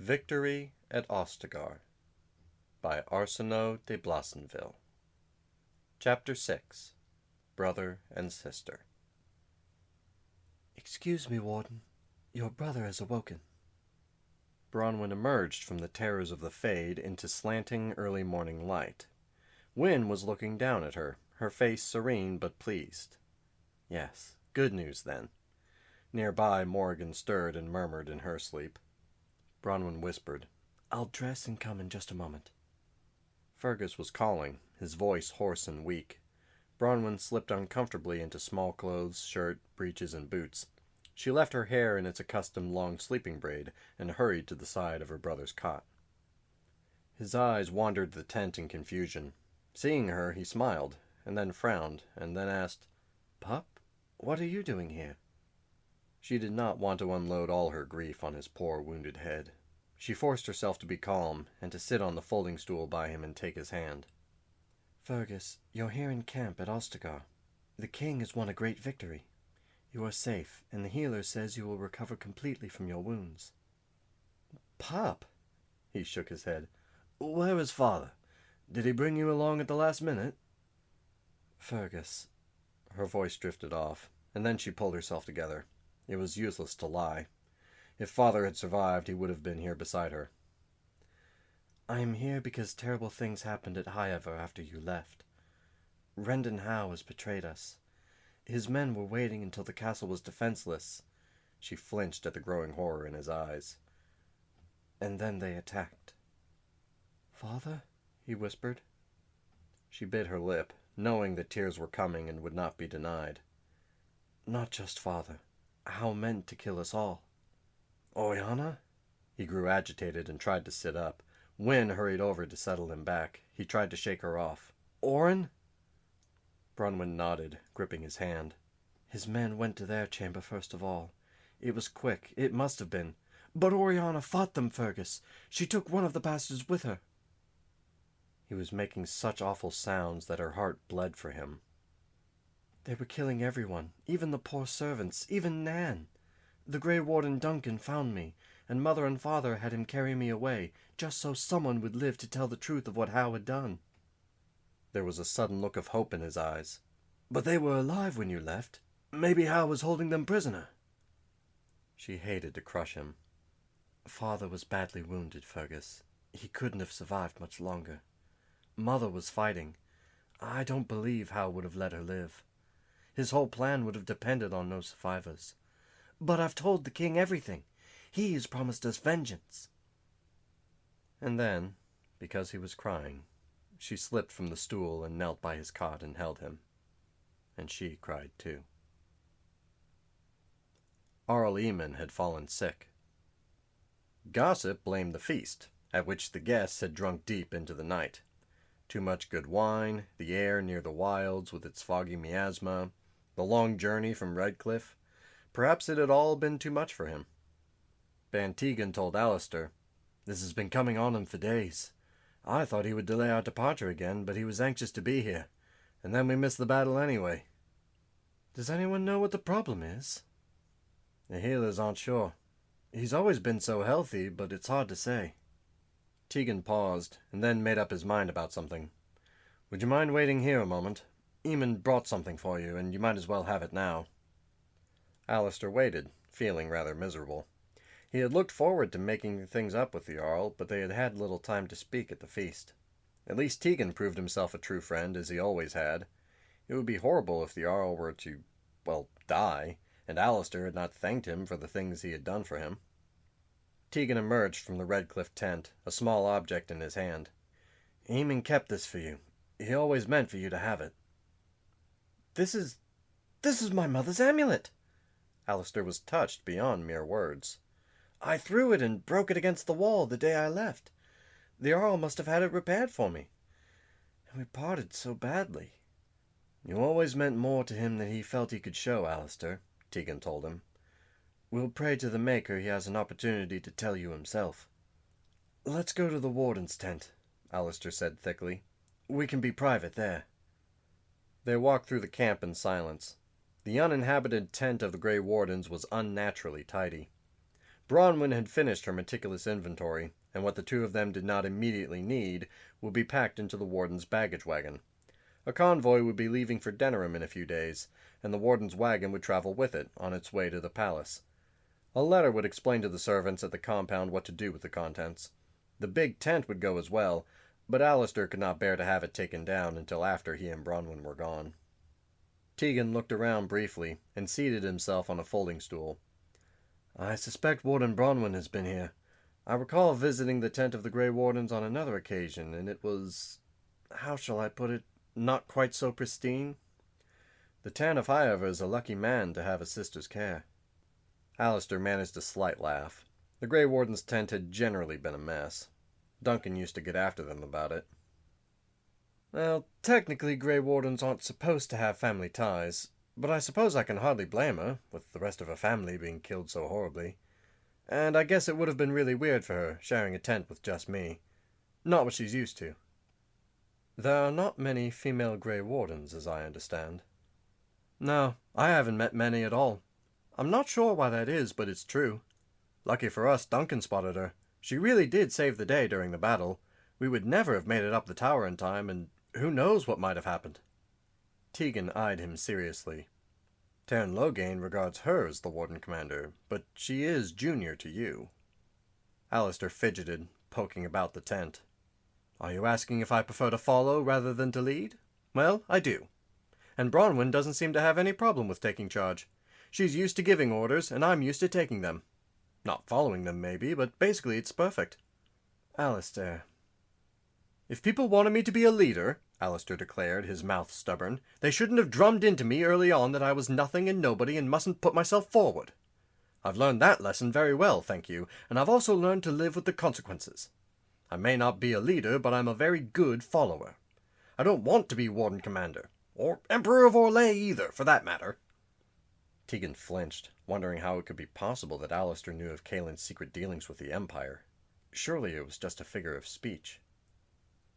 Victory at Ostagar by Arsenault de Blasonville. Chapter 6. Brother and Sister. Excuse me, Warden. Your brother has awoken. Bronwyn emerged from the terrors of the Fade into slanting early morning light. Wyn was looking down at her, her face serene but pleased. Yes, good news then. Nearby, Morrigan stirred and murmured in her sleep. Bronwyn whispered, "I'll dress and come in just a moment." Fergus was calling, his voice hoarse and weak. Bronwyn slipped uncomfortably into small clothes, shirt, breeches, and boots. She left her hair in its accustomed long sleeping braid and hurried to the side of her brother's cot. His eyes wandered the tent in confusion. Seeing her, he smiled, and then frowned, and then asked, "Pup, what are you doing here?" She did not want to unload all her grief on his poor wounded head. She forced herself to be calm, and to sit on the folding stool by him and take his hand. "Fergus, you're here in camp at Ostagar. The king has won a great victory. You are safe, and the healer says you will recover completely from your wounds." "Pup!" He shook his head. "Where is father? Did he bring you along at the last minute?" "Fergus." Her voice drifted off, and then she pulled herself together. It was useless to lie. If father had survived, he would have been here beside her. "I am here because terrible things happened at Highever after you left. Rendon Howe has betrayed us. His men were waiting until the castle was defenseless." She flinched at the growing horror in his eyes. "And then they attacked." "Father?" he whispered. She bit her lip, knowing that tears were coming and would not be denied. "Not just father. Howe meant to kill us all." "Oriana?" He grew agitated and tried to sit up. Wyn hurried over to settle him back. He tried to shake her off. "Orin?" Bronwyn nodded, gripping his hand. "His men went to their chamber first of all. It was quick. It must have been. But Oriana fought them, Fergus. She took one of the bastards with her." He was making such awful sounds that her heart bled for him. "They were killing everyone, even the poor servants, even Nan. The Grey Warden Duncan found me, and mother and father had him carry me away, just so someone would live to tell the truth of what Howe had done." There was a sudden look of hope in his eyes. "But they were alive when you left. Maybe Howe was holding them prisoner." She hated to crush him. "Father was badly wounded, Fergus. He couldn't have survived much longer. Mother was fighting. I don't believe Howe would have let her live. His whole plan would have depended on no survivors. But I've told the king everything. He has promised us vengeance." And then, because he was crying, she slipped from the stool and knelt by his cot and held him. And she cried too. Arl Eamon had fallen sick. Gossip blamed the feast, at which the guests had drunk deep into the night. Too much good wine, the air near the wilds with its foggy miasma, the long journey from Redcliffe. Perhaps it had all been too much for him. Van Tegan told Alistair, "This has been coming on him for days. I thought he would delay our departure again, but he was anxious to be here. And then we missed the battle anyway." "Does anyone know what the problem is?" "The healers aren't sure. He's always been so healthy, but it's hard to say." Tegan paused, and then made up his mind about something. "Would you mind waiting here a moment? Eamon brought something for you, and you might as well have it now." Alistair waited, feeling rather miserable. He had looked forward to making things up with the Jarl, but they had had little time to speak at the feast. At least Tegan proved himself a true friend, as he always had. It would be horrible if the Jarl were to, die, and Alistair had not thanked him for the things he had done for him. Tegan emerged from the Redcliffe tent, a small object in his hand. "Eamon kept this for you. He always meant for you to have it." This is my mother's amulet." Alistair was touched beyond mere words. "I threw it and broke it against the wall the day I left. The Jarl must have had it repaired for me. And we parted so badly." "You always meant more to him than he felt he could show, Alistair," Tegan told him. "We'll pray to the Maker he has an opportunity to tell you himself." "Let's go to the warden's tent," Alistair said thickly. "We can be private there." They walked through the camp in silence. The uninhabited tent of the Grey Wardens was unnaturally tidy. Bronwyn had finished her meticulous inventory, and what the two of them did not immediately need would be packed into the warden's baggage wagon. A convoy would be leaving for Denerim in a few days, and the warden's wagon would travel with it on its way to the palace. A letter would explain to the servants at the compound what to do with the contents. The big tent would go as well, but Alistair could not bear to have it taken down until after he and Bronwyn were gone. Tegan looked around briefly and seated himself on a folding stool. I suspect Warden Bronwyn has been here. I recall visiting the tent of the Grey Wardens on another occasion, and it was, how shall I put it, not quite so pristine. The Tan of Highover is a lucky man to have a sister's care. Alistair managed a slight laugh. The Grey Warden's tent had generally been a mess. Duncan used to get after them about it. Well, technically Grey Wardens aren't supposed to have family ties, but I suppose I can hardly blame her, with the rest of her family being killed so horribly. And I guess it would have been really weird for her, sharing a tent with just me. Not what she's used to. There are not many female Grey Wardens, as I understand. No, I haven't met many at all. I'm not sure why that is, but it's true. Lucky for us, Duncan spotted her. She really did save the day during the battle. We would never have made it up the tower in time, and who knows what might have happened. Tegan eyed him seriously. Taryn Loghain regards her as the Warden Commander, but she is junior to you. Alistair fidgeted, poking about the tent. Are you asking if I prefer to follow rather than to lead? Well, I do. And Bronwyn doesn't seem to have any problem with taking charge. She's used to giving orders, and I'm used to taking them. Not following them, maybe, but basically it's perfect. Alistair. If people wanted me to be a leader, Alistair declared, his mouth stubborn, they shouldn't have drummed into me early on that I was nothing and nobody and mustn't put myself forward. I've learned that lesson very well, thank you, and I've also learned to live with the consequences. I may not be a leader, but I'm a very good follower. I don't want to be Warden Commander, or Emperor of Orlais either, for that matter. Tegan flinched, wondering how it could be possible that Alistair knew of Caelin's secret dealings with the Empire. Surely it was just a figure of speech.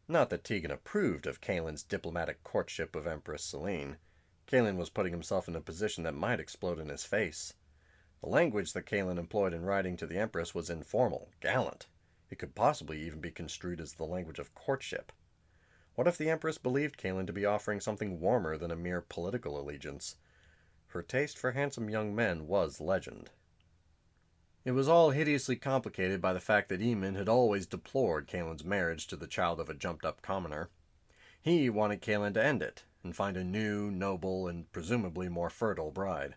Not that Tegan approved of Caelin's diplomatic courtship of Empress Selene. Caelin was putting himself in a position that might explode in his face. The language that Caelin employed in writing to the Empress was informal, gallant. It could possibly even be construed as the language of courtship. What if the Empress believed Caelin to be offering something warmer than a mere political allegiance? Her taste for handsome young men was legend. It was all hideously complicated by the fact that Eamon had always deplored Caelin's marriage to the child of a jumped-up commoner. He wanted Caelin to end it, and find a new, noble, and presumably more fertile bride.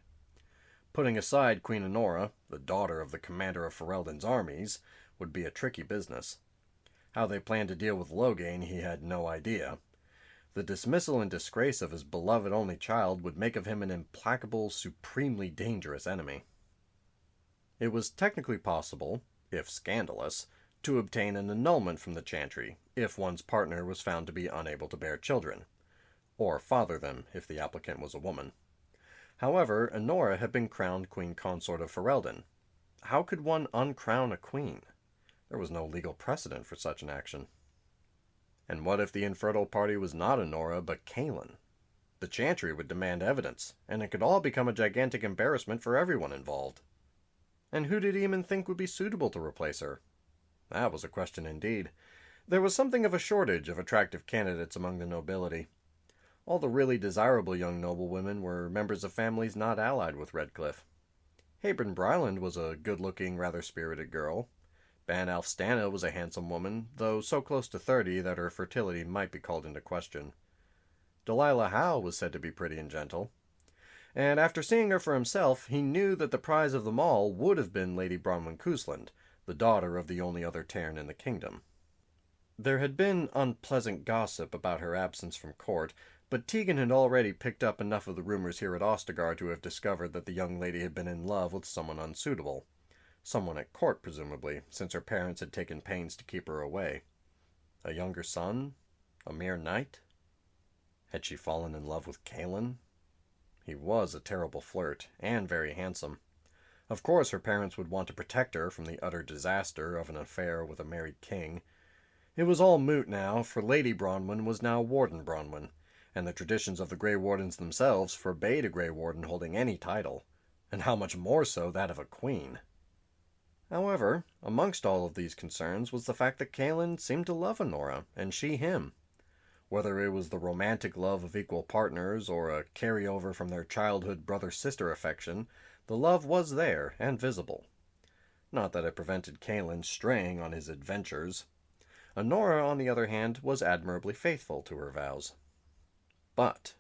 Putting aside Queen Honora, the daughter of the commander of Ferelden's armies, would be a tricky business. How they planned to deal with Loghain he had no idea. The dismissal and disgrace of his beloved only child would make of him an implacable, supremely dangerous enemy. It was technically possible, if scandalous, to obtain an annulment from the Chantry if one's partner was found to be unable to bear children, or father them if the applicant was a woman. However, Honora had been crowned Queen Consort of Ferelden. How could one uncrown a queen? There was no legal precedent for such an action. And what if the infertile party was not Honora, but Caelin? The Chantry would demand evidence, and it could all become a gigantic embarrassment for everyone involved. And who did Eamon think would be suitable to replace her? That was a question indeed. There was something of a shortage of attractive candidates among the nobility. All the really desirable young noblewomen were members of families not allied with Redcliffe. Habron Bryland was a good-looking, rather spirited girl. Ban Alfstana was a handsome woman, though so close to 30 that her fertility might be called into question. Delilah Howe was said to be pretty and gentle. And after seeing her for himself, he knew that the prize of them all would have been Lady Bronwyn Cousland, the daughter of the only other Tairn in the kingdom. There had been unpleasant gossip about her absence from court, but Tegan had already picked up enough of the rumors here at Ostagar to have discovered that the young lady had been in love with someone unsuitable. Someone at court, presumably, since her parents had taken pains to keep her away. A younger son? A mere knight? Had she fallen in love with Caelin? He was a terrible flirt, and very handsome. Of course her parents would want to protect her from the utter disaster of an affair with a married king. It was all moot now, for Lady Bronwyn was now Warden Bronwyn, and the traditions of the Grey Wardens themselves forbade a Grey Warden holding any title, and how much more so that of a queen. However, amongst all of these concerns was the fact that Kaelin seemed to love Honora, and she him. Whether it was the romantic love of equal partners or a carryover from their childhood brother-sister affection, the love was there and visible. Not that it prevented Kaelin straying on his adventures. Honora, on the other hand, was admirably faithful to her vows. But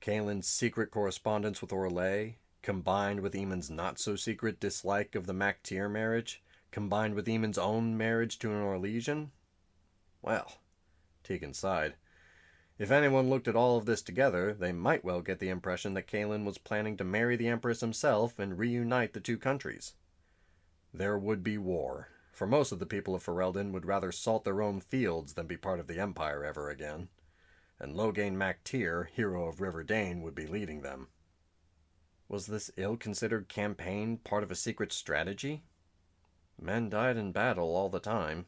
Kaelin's secret correspondence with Orlais, combined with Eamon's not-so-secret dislike of the Mactier marriage, combined with Eamon's own marriage to an Orlesian, well, Tegan sighed. If anyone looked at all of this together, they might well get the impression that Kaelin was planning to marry the Empress himself and reunite the two countries. There would be war, for most of the people of Ferelden would rather salt their own fields than be part of the Empire ever again, and Loghain Mactier, hero of River Dane, would be leading them. Was this ill-considered campaign part of a secret strategy? Men died in battle all the time.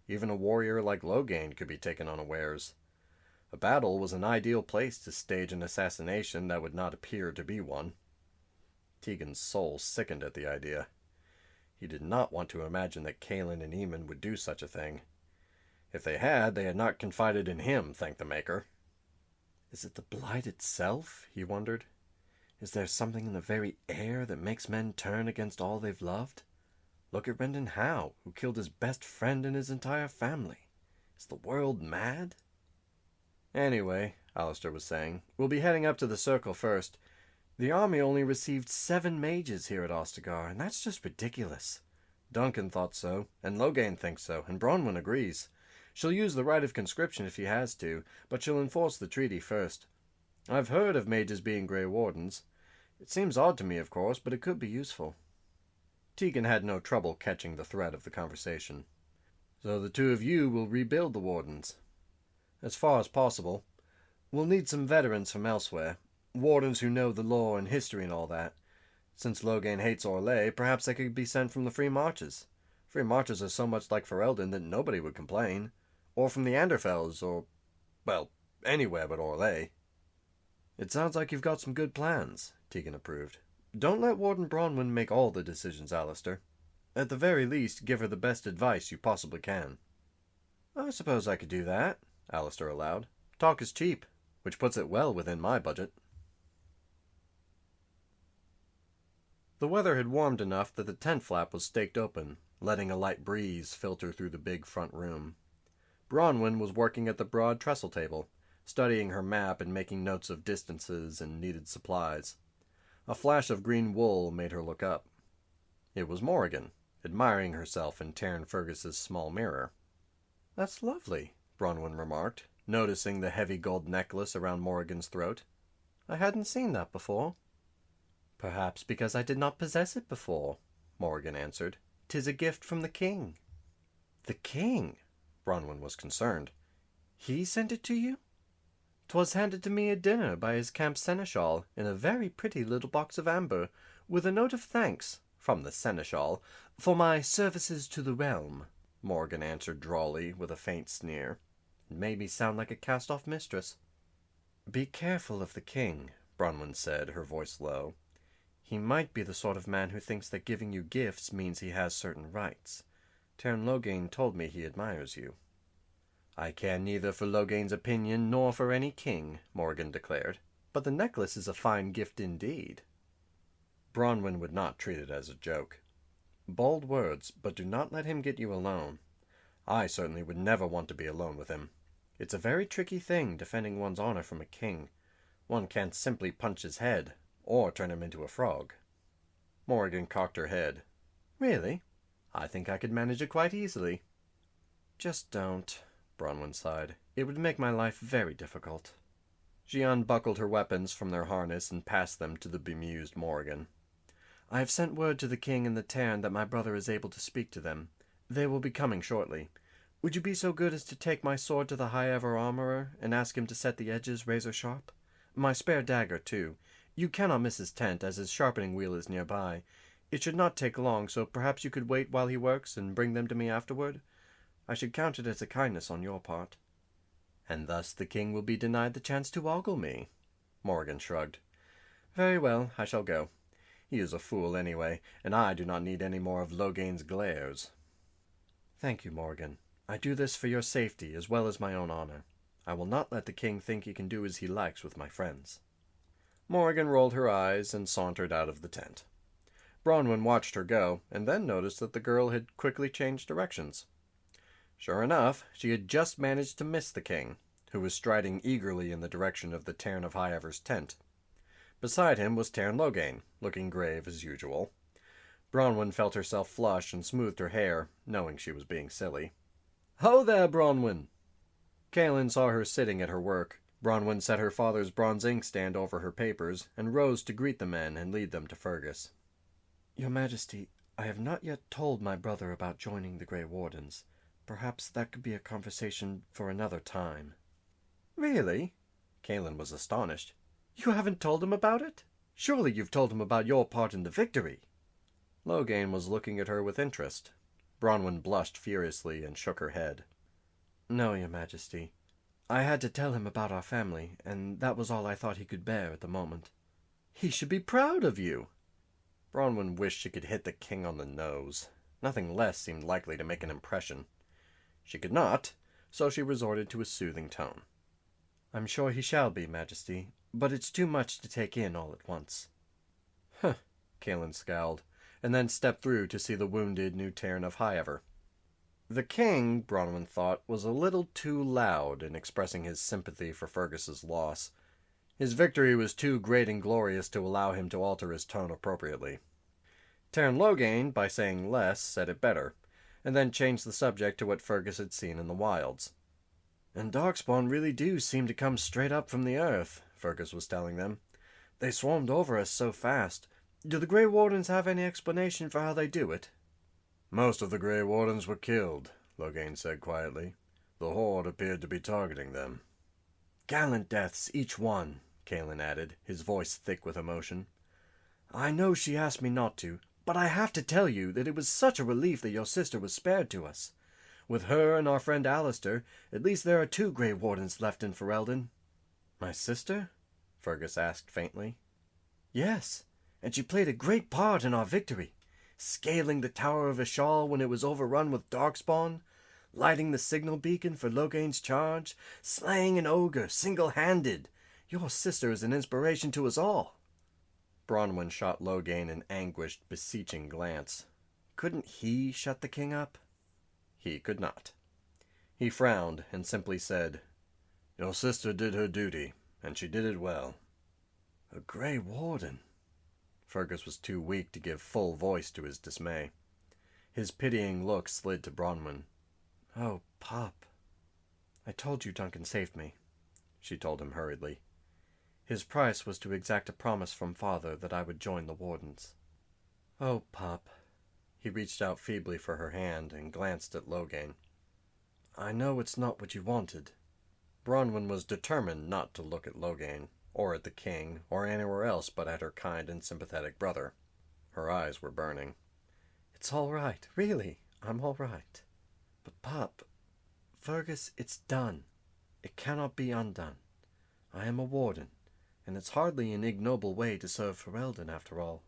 Even a warrior like Loghain could be taken unawares. A battle was an ideal place to stage an assassination that would not appear to be one. Tegan's soul sickened at the idea. He did not want to imagine that Kaelin and Eamon would do such a thing. If they had not confided in him, thank the Maker. Is it the blight itself? He wondered. Is there something in the very air that makes men turn against all they've loved? Look at Rendon Howe, who killed his best friend and his entire family. Is the world mad? Anyway, Alistair was saying, we'll be heading up to the Circle first. The army only received 7 mages here at Ostagar, and that's just ridiculous. Duncan thought so, and Loghain thinks so, and Bronwyn agrees. She'll use the right of conscription if she has to, but she'll enforce the treaty first. I've heard of mages being Grey Wardens. It seems odd to me, of course, but it could be useful. Tegan had no trouble catching the thread of the conversation. So the two of you will rebuild the Wardens? As far as possible. We'll need some veterans from elsewhere. Wardens who know the lore and history and all that. Since Loghain hates Orlais, perhaps they could be sent from the Free Marches. Free Marches are so much like Ferelden that nobody would complain. Or from the Anderfells, or, well, anywhere but Orlais. It sounds like you've got some good plans, Tegan approved. Don't let Warden Bronwyn make all the decisions, Alistair. At the very least, give her the best advice you possibly can. I suppose I could do that, Alistair allowed. Talk is cheap, which puts it well within my budget. The weather had warmed enough that the tent flap was staked open, letting a light breeze filter through the big front room. Bronwyn was working at the broad trestle table, studying her map and making notes of distances and needed supplies. A flash of green wool made her look up. It was Morrigan, admiring herself in Tairn Fergus's small mirror. "That's lovely," Bronwyn remarked, noticing the heavy gold necklace around Morrigan's throat. "I hadn't seen that before." "Perhaps because I did not possess it before," Morrigan answered. "'Tis a gift from the king." "The king?" Bronwyn was concerned. "He sent it to you?" "'Twas handed to me at dinner by his camp seneschal in a very pretty little box of amber, with a note of thanks, from the seneschal, for my services to the realm," Morrigan answered drawly, with a faint sneer. It made me sound like a cast-off mistress. "Be careful of the king," Bronwyn said, her voice low. "He might be the sort of man who thinks that giving you gifts means he has certain rights. Tairn Loghain told me he admires you." "I care neither for Loghain's opinion nor for any king," Morrigan declared. "But the necklace is a fine gift indeed." Bronwyn would not treat it as a joke. "Bold words, but do not let him get you alone. I certainly would never want to be alone with him. It's a very tricky thing, defending one's honor from a king. One can't simply punch his head, or turn him into a frog." Morrigan cocked her head. "Really? I think I could manage it quite easily." "Just don't," Bronwyn sighed. "It would make my life very difficult." She unbuckled her weapons from their harness and passed them to the bemused Morrigan. "I have sent word to the king and the Tairn that my brother is able to speak to them. They will be coming shortly. Would you be so good as to take my sword to the High Ever Armorer and ask him to set the edges razor sharp? My spare dagger, too. You cannot miss his tent, as his sharpening wheel is nearby. It should not take long, so perhaps you could wait while he works and bring them to me afterward. I should count it as a kindness on your part." "And thus the king will be denied the chance to ogle me." Morrigan shrugged. "Very well, I shall go. He is a fool anyway, and I do not need any more of Logain's glares. Thank you, Morgan. I do this for your safety as well as my own honor. I will not let the king think he can do as he likes with my friends. Morgan rolled her eyes and sauntered out of the tent. Bronwyn watched her go, and then noticed that the girl had quickly changed directions. Sure enough, she had just managed to miss the king, who was striding eagerly in the direction of the Tairn of Highever's tent. Beside him was Tairn Logain, looking grave as usual. Bronwyn felt herself flush and smoothed her hair, knowing she was being silly. "Ho there, Bronwyn!" Kaelin saw her sitting at her work. Bronwyn set her father's bronze inkstand over her papers, and rose to greet the men and lead them to Fergus. Your Majesty, I have not yet told my brother about joining the Grey Wardens. Perhaps that could be a conversation for another time. Really? Kaelin was astonished. You haven't told him about it? Surely you've told him about your part in the victory. Logain was looking at her with interest. Bronwyn blushed furiously and shook her head. No, Your Majesty. I had to tell him about our family, and that was all I thought he could bear at the moment. He should be proud of you. Bronwyn wished she could hit the king on the nose. Nothing less seemed likely to make an impression. She could not, so she resorted to a soothing tone. I'm sure he shall be, Majesty, but it's too much to take in all at once. Huh, Kaelin scowled, and then stepped through to see the wounded new Tairn of Highever. The king, Bronwyn thought, was a little too loud in expressing his sympathy for Fergus's loss. His victory was too great and glorious to allow him to alter his tone appropriately. Tairn Logain, by saying less, said it better, and then changed the subject to what Fergus had seen in the wilds. And darkspawn really do seem to come straight up from the earth, Fergus was telling them. They swarmed over us so fast. Do the Grey Wardens have any explanation for how they do it? Most of the Grey Wardens were killed, Logain said quietly. The Horde appeared to be targeting them. Gallant deaths, each one, Kaelin added, his voice thick with emotion. I know she asked me not to, but I have to tell you that it was such a relief that your sister was spared to us. With her and our friend Alistair, at least there are 2 Grey Wardens left in Ferelden. My sister? Fergus asked faintly. Yes, and she played a great part in our victory, scaling the Tower of Ishal when it was overrun with darkspawn, lighting the signal beacon for Logain's charge, slaying an ogre single-handed. Your sister is an inspiration to us all. Bronwyn shot Logain an anguished, beseeching glance. Couldn't he shut the king up? He could not. He frowned and simply said, Your sister did her duty, and she did it well. A Grey Warden. Fergus was too weak to give full voice to his dismay. His pitying look slid to Bronwyn. Oh, Pop. I told you Duncan saved me, she told him hurriedly. His price was to exact a promise from Father that I would join the Wardens. Oh, Pop. He reached out feebly for her hand and glanced at Logain. I know it's not what you wanted. Bronwyn was determined not to look at Logain, or at the king, or anywhere else but at her kind and sympathetic brother. Her eyes were burning. It's all right, really. I'm all right. But, Pop, Fergus, it's done. It cannot be undone. I am a warden, and it's hardly an ignoble way to serve Ferelden, after all.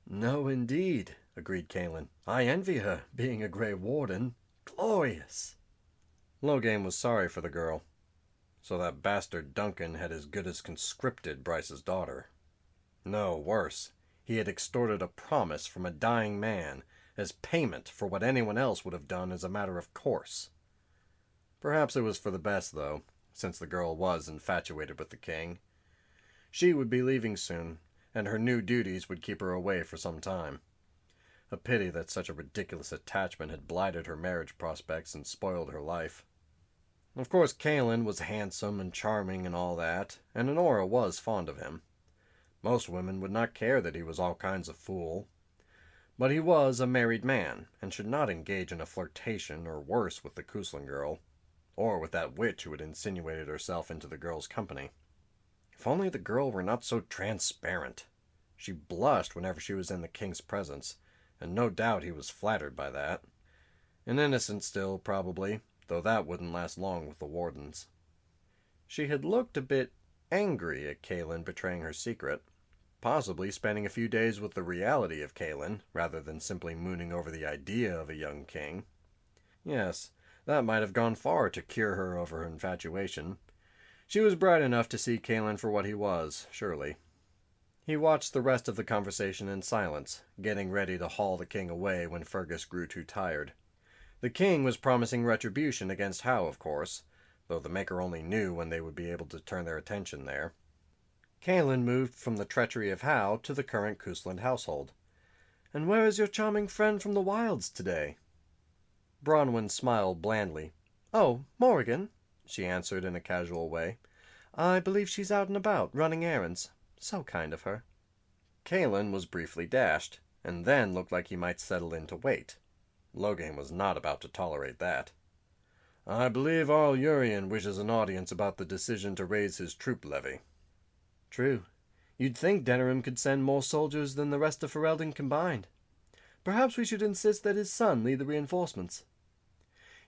No, indeed, agreed Kaelin. I envy her, being a Grey Warden. Glorious! Logain was sorry for the girl. So that bastard Duncan had as good as conscripted Bryce's daughter. No, worse. He had extorted a promise from a dying man as payment for what anyone else would have done as a matter of course. Perhaps it was for the best, though, since the girl was infatuated with the king. She would be leaving soon, and her new duties would keep her away for some time. A pity that such a ridiculous attachment had blighted her marriage prospects and spoiled her life. Of course, Kaelin was handsome and charming and all that, and Honora was fond of him. Most women would not care that he was all kinds of fool. But he was a married man, and should not engage in a flirtation or worse with the Kuslan girl, or with that witch who had insinuated herself into the girl's company. If only the girl were not so transparent. She blushed whenever she was in the king's presence, and no doubt he was flattered by that. An innocent still, probably, though that wouldn't last long with the Wardens. She had looked a bit angry at Kaelin betraying her secret, possibly spending a few days with the reality of Kaelin, rather than simply mooning over the idea of a young king. Yes, that might have gone far to cure her of her infatuation. She was bright enough to see Kaelin for what he was, surely. He watched the rest of the conversation in silence, getting ready to haul the king away when Fergus grew too tired. The king was promising retribution against Howe, of course, though the Maker only knew when they would be able to turn their attention there. Kaelin moved from the treachery of Howe to the current Cousland household. "And where is your charming friend from the wilds today?" Bronwyn smiled blandly. "Oh, Morrigan," she answered in a casual way. "I believe she's out and about, running errands. So kind of her." Kaelin was briefly dashed, and then looked like he might settle in to wait. Logain was not about to tolerate that. "I believe Arl Urien wishes an audience about the decision to raise his troop levy." "True. You'd think Denerim could send more soldiers than the rest of Ferelden combined. Perhaps we should insist that his son lead the reinforcements."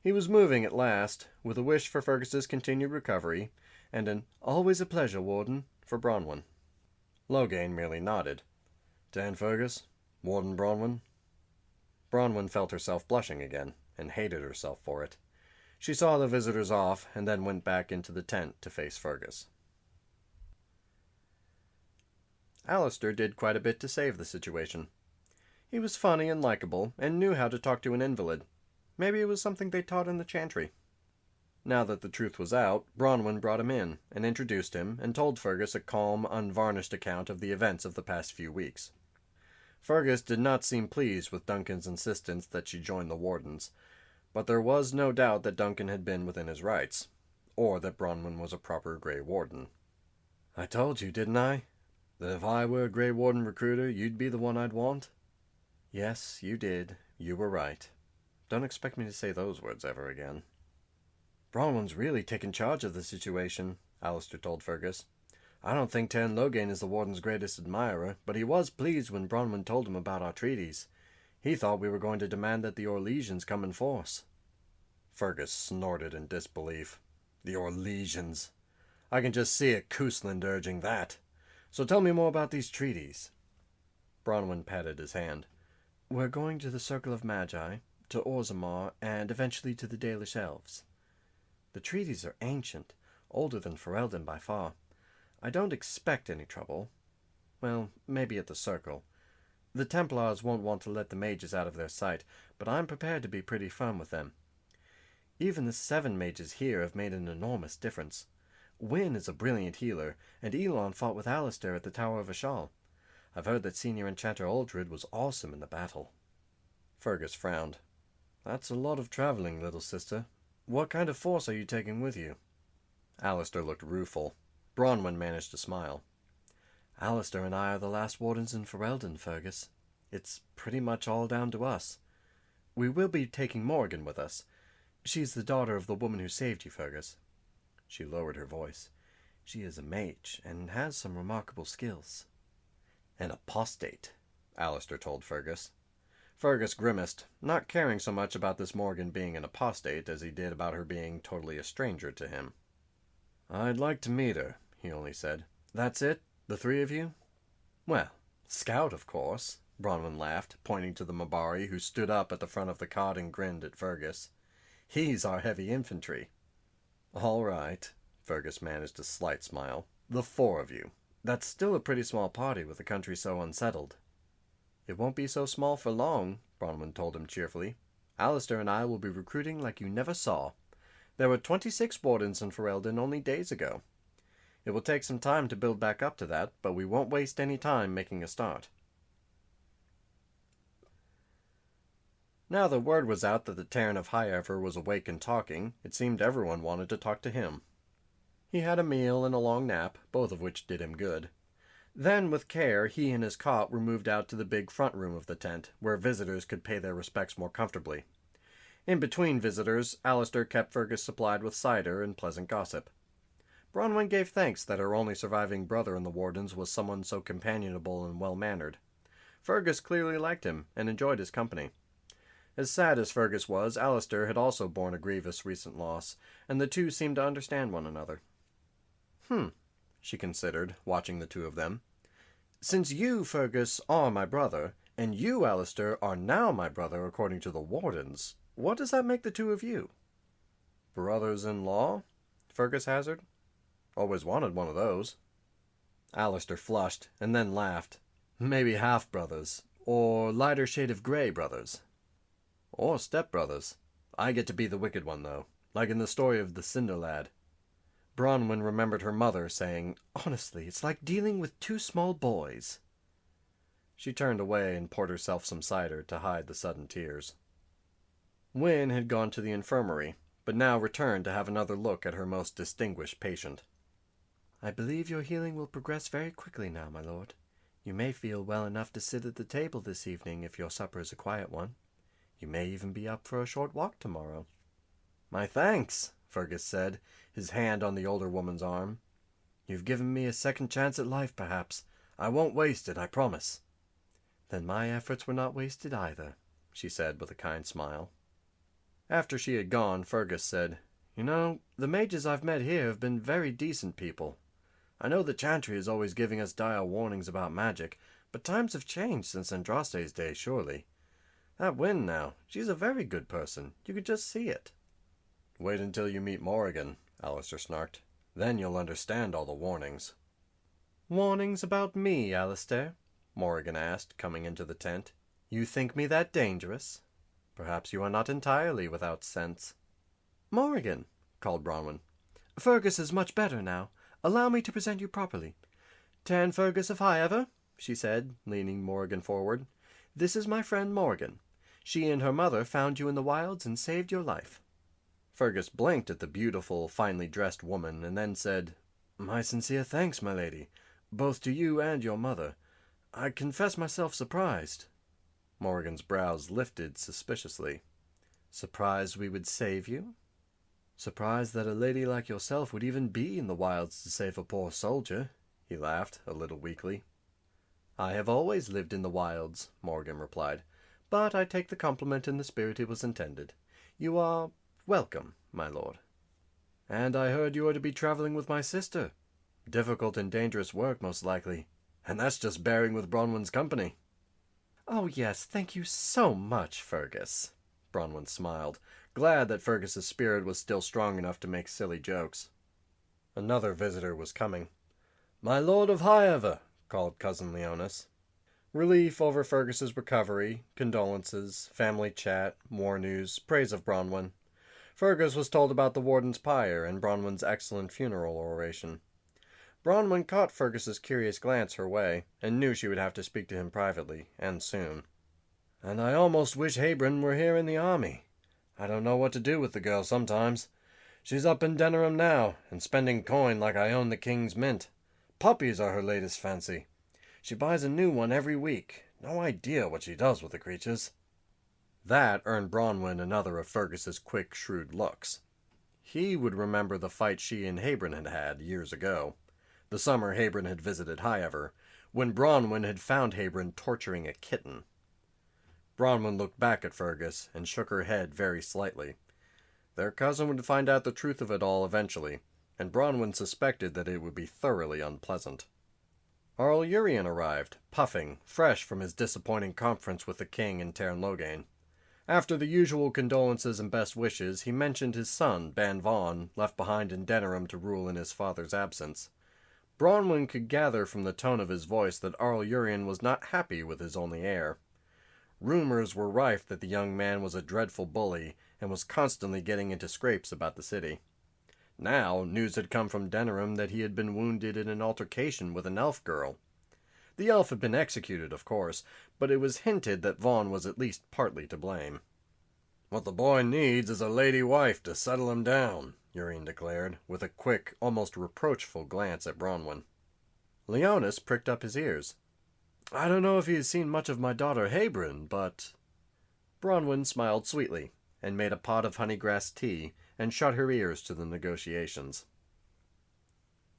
He was moving at last, with a wish for Fergus's continued recovery, and an "always a pleasure, Warden," for Bronwyn. Logain merely nodded. "Dan Fergus, Warden Bronwyn." Bronwyn felt herself blushing again, and hated herself for it. She saw the visitors off, and then went back into the tent to face Fergus. Alistair did quite a bit to save the situation. He was funny and likable, and knew how to talk to an invalid. Maybe it was something they taught in the chantry. Now that the truth was out, Bronwyn brought him in, and introduced him, and told Fergus a calm, unvarnished account of the events of the past few weeks. Fergus did not seem pleased with Duncan's insistence that she join the Wardens, but there was no doubt that Duncan had been within his rights, or that Bronwyn was a proper Grey Warden. "I told you, didn't I? That if I were a Grey Warden recruiter, you'd be the one I'd want?" "Yes, you did. You were right. Don't expect me to say those words ever again." "Bronwyn's really taken charge of the situation," Alistair told Fergus. "I don't think Tairn Logain is the Warden's greatest admirer, but he was pleased when Bronwyn told him about our treaties. He thought we were going to demand that the Orlesians come in force." Fergus snorted in disbelief. "The Orlesians! I can just see it Cousland urging that. So tell me more about these treaties." Bronwyn patted his hand. "We're going to the Circle of Magi, to Orzammar, and eventually to the Dalish Elves. The treaties are ancient, older than Ferelden by far. I don't expect any trouble. Well, maybe at the Circle. The Templars won't want to let the mages out of their sight, but I'm prepared to be pretty firm with them. Even the 7 mages here have made an enormous difference. Wynne is a brilliant healer, and Elon fought with Alistair at the Tower of Ashal. I've heard that Senior Enchanter Uldred was awesome in the battle." Fergus frowned. "That's a lot of traveling, little sister. What kind of force are you taking with you?" Alistair looked rueful. Bronwyn managed to smile. "Alistair and I are the last Wardens in Ferelden, Fergus. It's pretty much all down to us. We will be taking Morrigan with us. She's the daughter of the woman who saved you, Fergus." She lowered her voice. "She is a mage, and has some remarkable skills." "An apostate," Alistair told Fergus. Fergus grimaced, not caring so much about this Morrigan being an apostate as he did about her being totally a stranger to him. "I'd like to meet her," he only said. "That's it? The 3 of you?" "Well, Scout, of course," Bronwyn laughed, pointing to the Mabari, who stood up at the front of the cot and grinned at Fergus. "He's our heavy infantry." "All right," Fergus managed a slight smile. "The 4 of you. That's still a pretty small party with the country so unsettled." "It won't be so small for long," Bronwyn told him cheerfully. "Alistair and I will be recruiting like you never saw. There were 26 Wardens in Ferelden only days ago. It will take some time to build back up to that, but we won't waste any time making a start." Now the word was out that the Tairn of Highever was awake and talking, it seemed everyone wanted to talk to him. He had a meal and a long nap, both of which did him good. Then, with care, he and his cot were moved out to the big front room of the tent, where visitors could pay their respects more comfortably. In between visitors, Alistair kept Fergus supplied with cider and pleasant gossip. Bronwyn gave thanks that her only surviving brother in the Wardens was someone so companionable and well-mannered. Fergus clearly liked him, and enjoyed his company. As sad as Fergus was, Alistair had also borne a grievous recent loss, and the two seemed to understand one another. She considered, watching the 2 of them. Since you, Fergus, are my brother, and you, Alistair, are now my brother according to the wardens, what does that make the two of you?" "Brothers-in-law?" Fergus hazarded. "Always wanted one of those." Alistair flushed, and then laughed. "Maybe half-brothers, or lighter shade of grey brothers. Or step-brothers. I get to be the wicked one, though, like in the story of the Cinder Lad." Bronwyn remembered her mother saying, "Honestly, it's like dealing with two small boys." She turned away and poured herself some cider to hide the sudden tears. Wyn had gone to the infirmary, but now returned to have another look at her most distinguished patient. "I believe your healing will progress very quickly now, my lord. You may feel well enough to sit at the table this evening if your supper is a quiet one. You may even be up for a short walk tomorrow." "My thanks," Fergus said, his hand on the older woman's arm. "You've given me a second chance at life, perhaps. I won't waste it, I promise." "Then my efforts were not wasted either," she said with a kind smile. After she had gone, Fergus said, "You know, the mages I've met here have been very decent people. I know the Chantry is always giving us dire warnings about magic, but times have changed since Andraste's day, surely. That Wyn, now, she's a very good person. You could just see it." "Wait until you meet Morrigan," Alistair snarked. "Then you'll understand all the warnings." "Warnings about me, Alistair?" Morrigan asked, coming into the tent. "You think me that dangerous? Perhaps you are not entirely without sense." "Morrigan," called Bronwyn. "Fergus is much better now. Allow me to present you properly. Tan Fergus of Highever," she said, leaning Morrigan forward. "This is my friend Morrigan. She and her mother found you in the wilds and saved your life." Fergus blinked at the beautiful, finely dressed woman, and then said, "My sincere thanks, my lady, both to you and your mother. I confess myself surprised." Morrigan's brows lifted suspiciously. "Surprised we would save you?" "Surprised that a lady like yourself would even be in the wilds to save a poor soldier," he laughed, a little weakly. "I have always lived in the wilds," Morrigan replied, "but I take the compliment in the spirit it was intended. You are welcome, my lord." "And I heard you are to be traveling with my sister. Difficult and dangerous work, most likely. And that's just bearing with Bronwyn's company." "Oh, yes, thank you so much, Fergus." Bronwyn smiled, glad that Fergus's spirit was still strong enough to make silly jokes. Another visitor was coming. "My lord of Highever," called Cousin Leonis. Relief over Fergus's recovery, condolences, family chat, war news, praise of Bronwyn. Fergus was told about the warden's pyre and Bronwyn's excellent funeral oration. Bronwyn caught Fergus's curious glance her way, and knew she would have to speak to him privately, and soon. "And I almost wish Habron were here in the army. I don't know what to do with the girl sometimes. She's up in Denerim now, and spending coin like I own the King's Mint. Puppies are her latest fancy. She buys a new one every week. No idea what she does with the creatures." That earned Bronwyn another of Fergus's quick, shrewd looks. He would remember the fight she and Habron had had years ago. The summer Habron had visited Highever, when Bronwyn had found Habron torturing a kitten. Bronwyn looked back at Fergus and shook her head very slightly. Their cousin would find out the truth of it all eventually, and Bronwyn suspected that it would be thoroughly unpleasant. Arl Urien arrived, puffing, fresh from his disappointing conference with the king in Teyrn Loghain. After the usual condolences and best wishes, he mentioned his son, Ban Vaughn, left behind in Denerim to rule in his father's absence. Bronwyn could gather from the tone of his voice that Arl Urien was not happy with his only heir. Rumors were rife that the young man was a dreadful bully and was constantly getting into scrapes about the city. Now, news had come from Denerim that he had been wounded in an altercation with an elf girl. The elf had been executed, of course, but it was hinted that Vaughn was at least partly to blame. "What the boy needs is a lady wife to settle him down," Urien declared, with a quick, almost reproachful glance at Bronwyn. Leonis pricked up his ears. "I don't know if he has seen much of my daughter Habron, but—" Bronwyn smiled sweetly, and made a pot of honeygrass tea, and shut her ears to the negotiations.